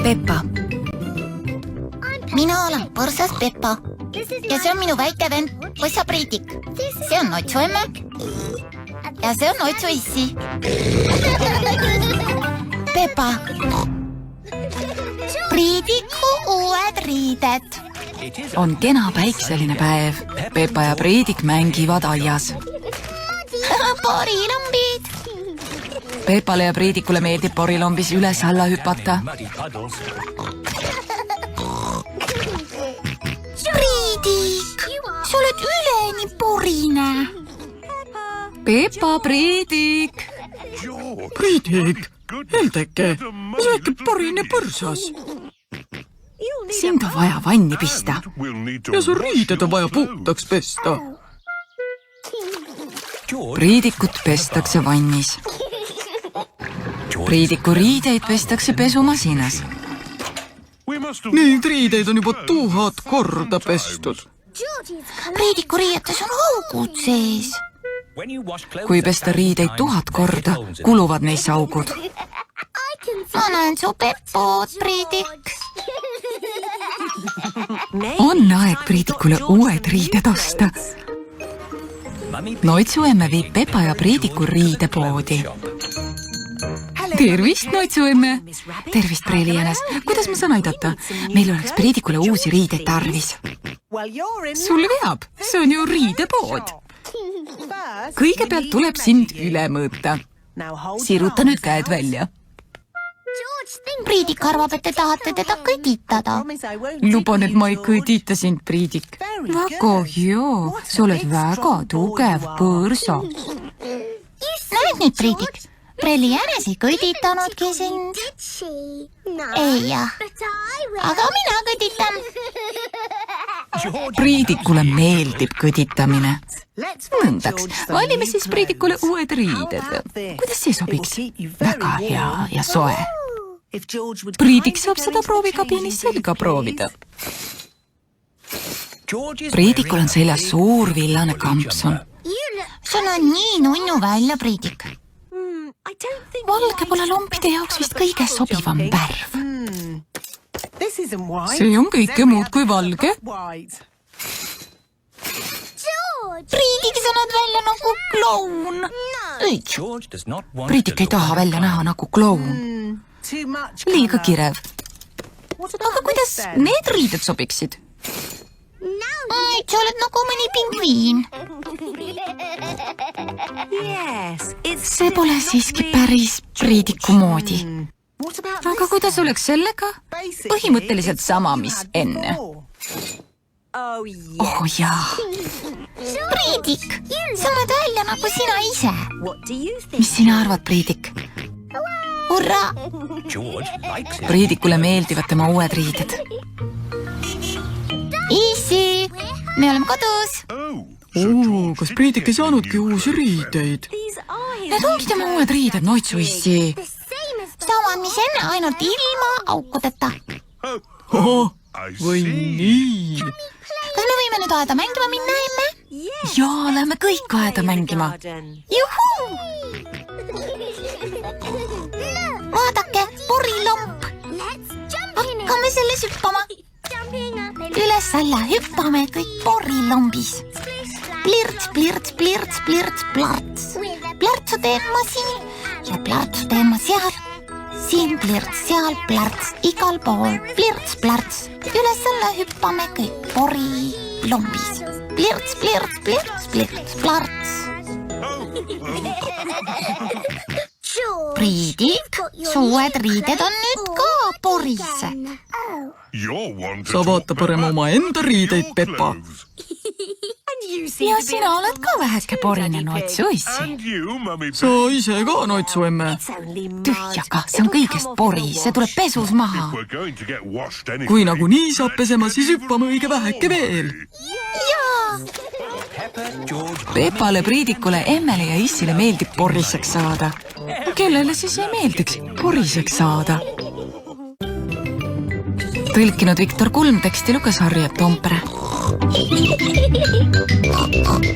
Peppa. Mina olen põrsas Peppa ja see on minu väike vend Põssa Priidik. See on Notsu emme ja see on Notsu issi. Peppa. Priidiku uued riided. On kena päikseline päev. Peppa ja Priidik mängivad aias. Porilombid. Peppale ja Priidikule meeldib porilombis üles-alla hüpata. Priidik, sa oled üleni porine. Peppa, Priidik. Priidik, heldeke, mis väike porine põrsas. Sind on vaja vanni pista. Ja su riided on vaja puhtaks pesta. Priidikut pestakse vannis. Priidiku riideid pestakse pesumasinas. Neid riideid on juba 1000 korda pestud. Priidiku riietes on augud sees. Kui pesta riideid 1000 korda, kuluvad neisse augud. Ma näen su Peppot, Priidik. On aeg Priidikule uued riided osta. Notsu emme viib Peppa ja Priidiku riidepoodi. Tervist, Notsu emme! Tervist, Preelianes! Kuidas ma saan aidata? Meil oleks Priidikule uusi riideid tarvis. Sul veab, see on ju riidepood. Kõigepealt tuleb sind üle mõõta. Siruta nüüd käed välja. Priidik arvab, et te tahate teda kõditada. Luban, et ma ei kõdita sind, Priidik. Väga hea, sa oled väga tugev põrsa. Näed nüüd, Priidik? Preelianes ei kõditanudki sind. Ei jah, aga mina kõditan. Priidikule meeldib kõditamine. Nõndaks, valime siis Priidikule uued riided. Kuidas see sobiks? Väga hea ja soe. Priidik saab seda proovikabiinis selga proovida. Priidikul on seljas suur villane kampsun. See on nii nunnu välja, Priidik. Valge pole lompide jaoks vist kõige sobivam värv. See on kõike muud kui valge. Priidik, sa näed välja nagu kloun. Priidik ei taha välja näha nagu kloun. Liiga kirev. Aga kuidas need riided sobiksid? Sa oled nagu mõni pingviin. See pole siiski päris Priidiku moodi. Aga kuidas oleks sellega? Põhimõtteliselt sama, mis enne. Oh jaa. Priidik, sa näed välja nagu sina ise. Mis sina arvad, Priidik? Hurra! Priidikule meeldivad tema uued riided. Issi, me oleme kodus. Kas Priidik ei saanudki uusi riideid? Need ongi tema uued riided, Notsu issi. Samad, mis enne, ainult ilma aukudeta. Või nii? Kas me võime nüüd aeda mängima minna, emme? Jaa, lähme kõik aeda mängima. Juhuu! Vaadake, porilomp. Hakkame selles hüppama. Üles-alla hüppame kõik porilombis. Plirts, plirts, plirts, plirts, plärts. Plärtsu teen ma siin ja plärtsu teen ma seal. Siin plirts, seal plärts, igal pool plirts, plärts. Üles-alla hüppame kõik porilombis. Plirts, plirts, plirts, plirts, plärts. Priidik, su uued riided on nüüd ka porised. Sa vaata parem oma enda riideid, Peppa. Ja sina oled ka väheke porine, Notsu issi. Sa ise ka, Notsu emme. Tühjaga, see on kõigest pori, see tuleb pesus maha. Kui nagunii saab pesema, siis hüppame õige väheke veel. Peppale, Priidikule, emmele ja issile meeldib poriseks saada. Kellele siis ei meeldiks poriseks saada? Tõlkinud Viktor Kulm, teksti luges Harriet Tompere. Peppa Pig.